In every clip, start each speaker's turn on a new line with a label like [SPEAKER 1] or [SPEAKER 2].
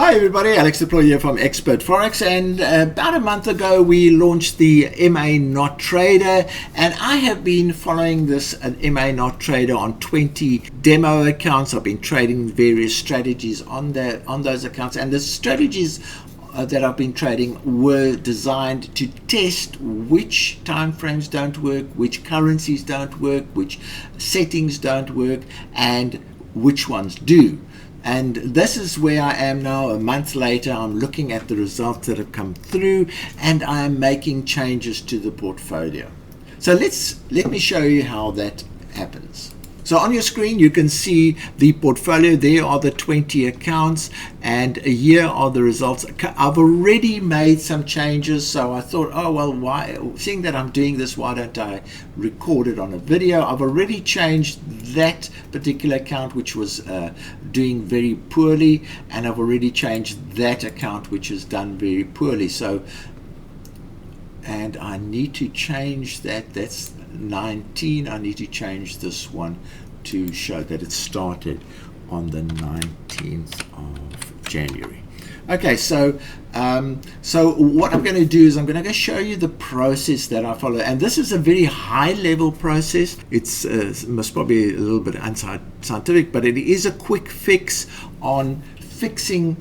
[SPEAKER 1] Hi everybody, Alex Deploy here from Expert Forex, and about a month ago we launched the MA Not Trader, and I have been following this MA Not Trader on 20 demo accounts. I've been trading various strategies on those accounts, and the strategies that I've been trading were designed to test which time frames don't work, which currencies don't work, which settings don't work, and which ones do. And this is where I am now a month later. I'm looking at the results that have come through, and I am making changes to the portfolio. So let me show you how that happens. So on your screen you can see the portfolio. There are the 20 accounts, and here are the results. I've already made some changes, so I thought, oh well, why, seeing that I'm doing this, why don't I record it on a video? I've already changed that particular account which was doing very poorly, and I've already changed that account which has done very poorly. So, and I need to change that. That's 19. I need to change this one to show that it started on the 19th of January. Okay, so what I'm going to do is I'm going to show you the process that I follow, and this is a very high level process. It's most probably a little bit unscientific, but it is a quick fix on fixing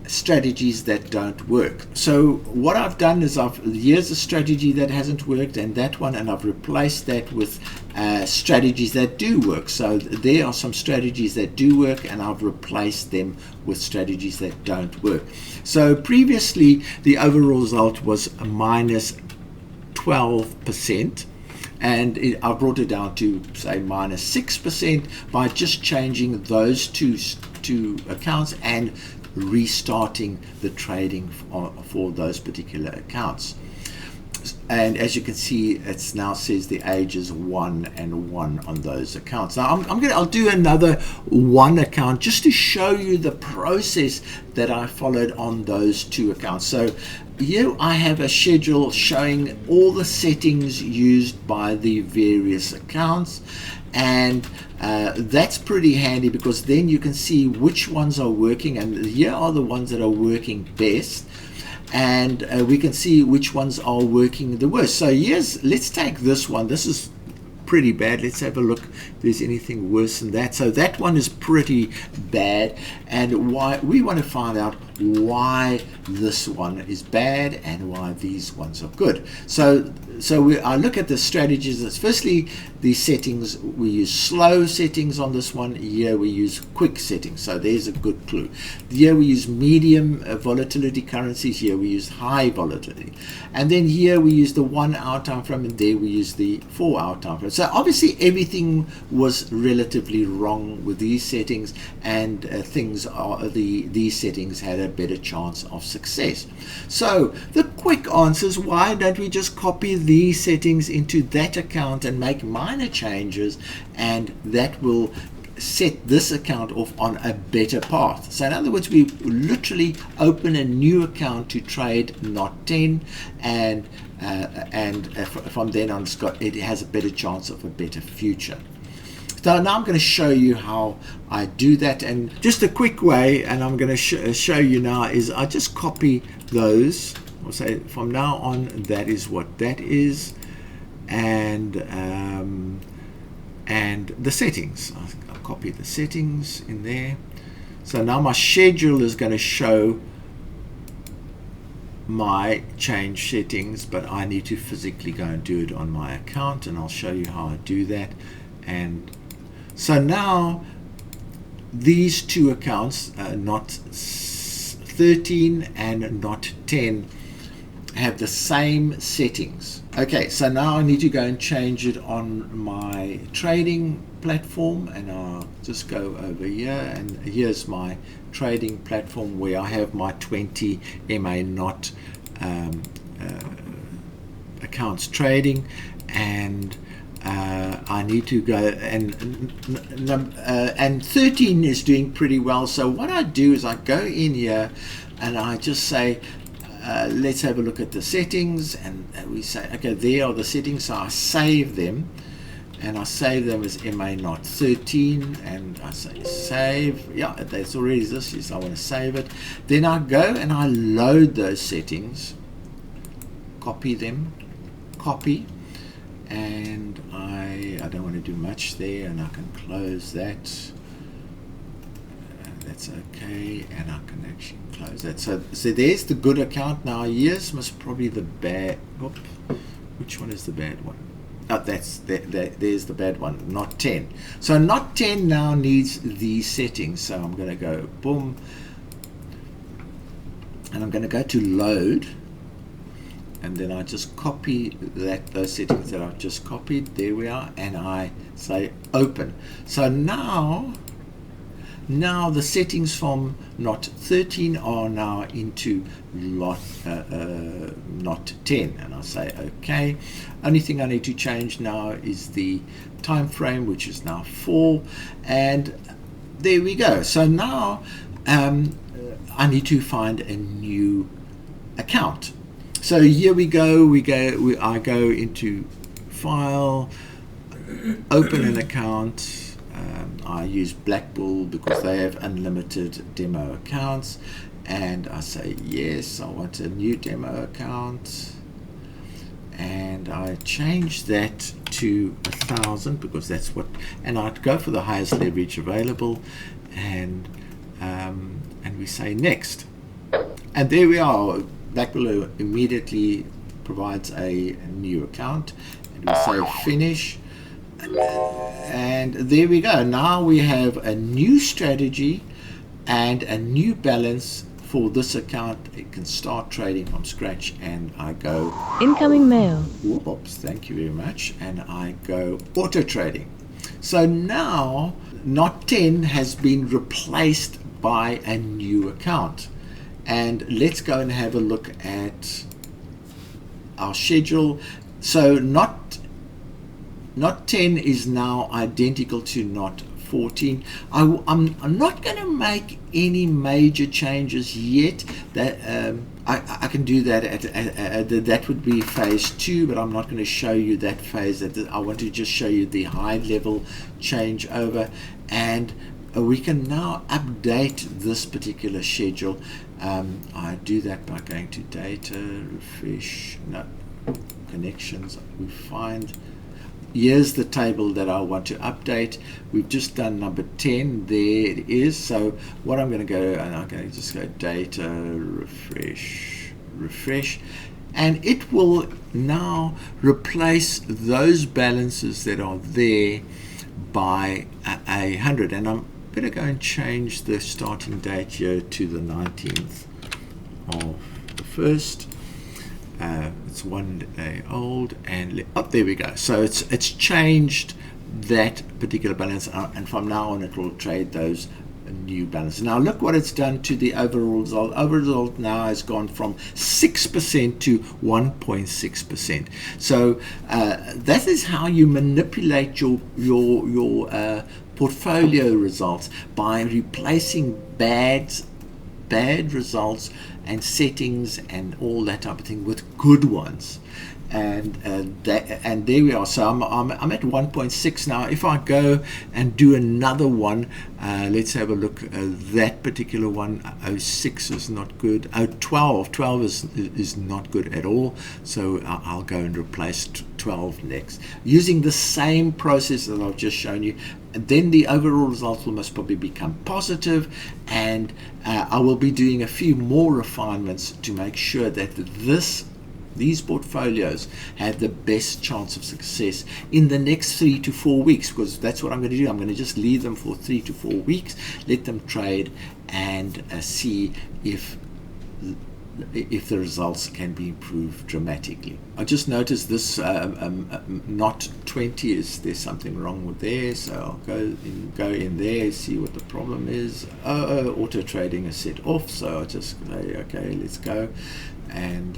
[SPEAKER 1] strategies that don't work. So what I've done is here's a strategy that hasn't worked, and that one, and I've replaced that with strategies that do work. So there are some strategies that do work, and I've replaced them with strategies that don't work. So previously the overall result was minus 12%, and I brought it down to say minus 6% by just changing those two accounts and restarting the trading for those particular accounts. And as you can see, it now says the age is 1 and 1 on those accounts. Now I'll do another one account just to show you the process that I followed on those two accounts. So here I have a schedule showing all the settings used by the various accounts, and that's pretty handy because then you can see which ones are working, and here are the ones that are working best, and we can see which ones are working the worst. So let's take this one. This is pretty bad. Let's have a look if there's anything worse than that. So that one is pretty bad, and why we want to find out why this one is bad and why these ones are good. So I look at the strategies. Firstly, the settings. We use slow settings on this one. Here we use quick settings. So there's a good clue. Here we use medium volatility currencies. Here we use high volatility, and then here we use the 1 hour time frame, and there we use the 4 hour time frame. So obviously everything was relatively wrong with these settings, and these settings had a better chance of success. So the quick answer is, why don't we just copy these settings into that account and make minor changes, and that will set this account off on a better path. So in other words, we literally open a new account to trade not 10, and from then on it has a better chance of a better future. So now I'm going to show you how I do that, and just a quick way, and I'm going to show you now, is I just copy those. I'll say from now on that is what that is, and the settings. I'll copy the settings in there. So now my schedule is going to show my change settings, but I need to physically go and do it on my account, and I'll show you how I do that. And so now these two accounts, not 13 and not 10, have the same settings. Okay, so now I need to go and change it on my trading platform, and I'll just go over here, and here's my trading platform where I have my 20 MA Not accounts trading, and I need to go, and 13 is doing pretty well. So what I do is I go in here and I just say, let's have a look at the settings, and we say, okay, there are the settings. So I save them, and I save them as MA not 13, and I say save. Yeah, that's already this. Yes, I want to save it. Then I go and I load those settings, copy them, copy, and I don't want to do much there, and I can close that. That's okay, and I can actually close that. So there's the good account. Now here's most probably the bad. Whoop, which one is the bad one? Oh, there's the bad one, not 10. So not 10 now needs these settings. So I'm going to go boom, and I'm going to go to load, and then I just copy those settings that I've just copied. There we are, and I say open. So now the settings from not 13 are now into not 10, and I'll say okay. Only thing I need to change now is the time frame, which is now 4, and there we go. So now I need to find a new account. So here we go. I go into file, open an account. I use Black Bull because they have unlimited demo accounts, and I say yes, I want a new demo account, and I change that to 1,000 because that's what, and I'd go for the highest leverage available, and we say next, and there we are. Black Bull immediately provides a new account, and we say finish. And there we go. Now we have a new strategy and a new balance for this account. It can start trading from scratch, and I go
[SPEAKER 2] incoming mail.
[SPEAKER 1] Whoops, thank you very much. And I go auto trading. So now not 10 has been replaced by a new account. And let's go and have a look at our schedule. So not 10 is now identical to not 14. I'm not going to make any major changes yet. That I can do that that would be phase 2, but I'm not going to show you that phase. I want to just show you the high level changeover, and we can now update this particular schedule. I do that by going to data, refresh, no, connections. We find, here's the table that I want to update. We've just done number 10. There it is. So what I'm going to go, and I'm going to just go data, refresh, and it will now replace those balances that are there by 100. And I'm going to go and change the starting date here to the 19th of the 1st. It's 1 day old, and there we go. So it's changed that particular balance, and from now on it will trade those new balances. Now look what it's done to the overall result. Overall result now has gone from 6% to 1.6%. So that is how you manipulate your portfolio results, by replacing bad results and settings and all that type of thing with good ones, and there we are. So I'm at 1.6 now. If I go and do another one, let's have a look. That particular one, 06 is not good. 12 is not good at all. So I'll go and replace 12 next, using the same process that I've just shown you. And then the overall results will most probably become positive, and I will be doing a few more refinements to make sure that these portfolios have the best chance of success in the next 3 to 4 weeks, because that's what I'm going to do. I'm going to just leave them for 3 to 4 weeks, let them trade, and see if the results can be improved dramatically. I just noticed this not 20 there's something wrong with there, so I'll go in there, see what the problem is. Auto trading is set off, so I'll just say okay, let's go, and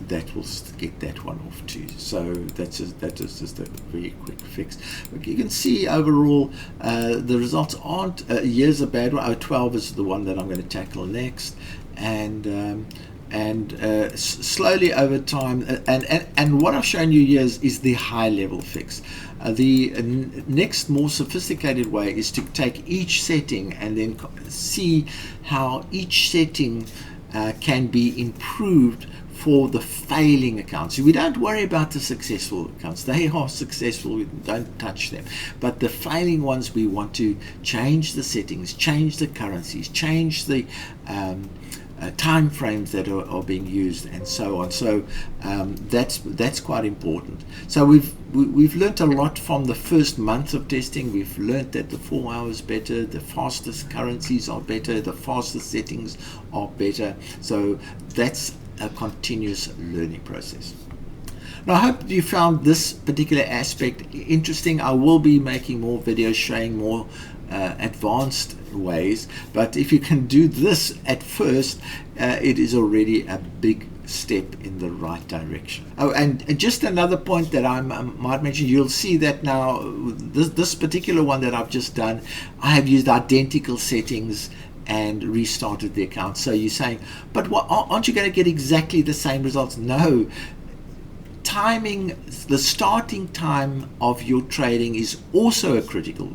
[SPEAKER 1] that will get that one off too. So that is just a very quick fix. But you can see overall the results aren't, here's a bad one. 12 is the one that I'm going to tackle next, and and slowly over time, and what I've shown you here is the high level fix. The next more sophisticated way is to take each setting and then see how each setting can be improved for the failing accounts. We don't worry about the successful accounts. They are successful, we don't touch them. But the failing ones, we want to change the settings, change the currencies, change the time frames that are being used, and so on. So that's quite important. So we've learned a lot from the first month of testing. We've learned that the 4 hours better, the fastest currencies are better, the fastest settings are better. So that's a continuous learning process. Now, I hope you found this particular aspect interesting. I will be making more videos showing more advanced ways, but if you can do this at first, it is already a big step in the right direction. Oh, and just another point that I might mention, you'll see that now this particular one that I've just done, I have used identical settings and restarted the account. So you're saying, but what, aren't you going to get exactly the same results? No. Timing, the starting time of your trading is also a critical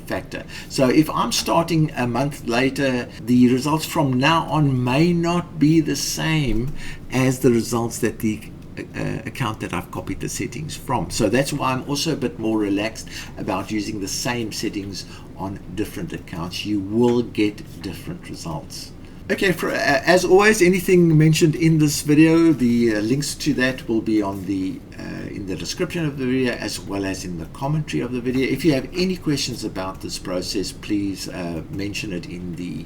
[SPEAKER 1] factor. So if I'm starting a month later, the results from now on may not be the same as the results that the account that I've copied the settings from. So that's why I'm also a bit more relaxed about using the same settings on different accounts. You will get different results. Okay, as always, anything mentioned in this video, the links to that will be on in the description of the video, as well as in the commentary of the video. If you have any questions about this process, please mention it in the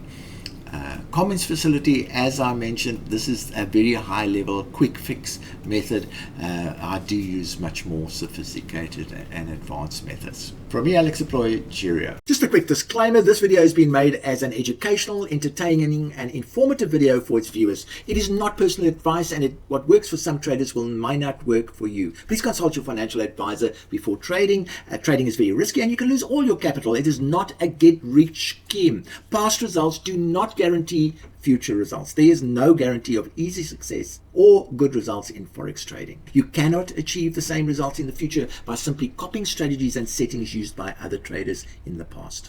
[SPEAKER 1] comments facility. As I mentioned, this is a very high level quick fix method. I do use much more sophisticated and advanced methods. From me, Alex Deploy, cheerio. Just a quick disclaimer, this video has been made as an educational, entertaining and informative video for its viewers. It is not personal advice, and what works for some traders might not work for you. Please consult your financial advisor before trading. Trading is very risky and you can lose all your capital. It is not a get-rich scheme. Past results do not guarantee future results. There is no guarantee of easy success or good results in Forex trading. You cannot achieve the same results in the future by simply copying strategies and settings used by other traders in the past.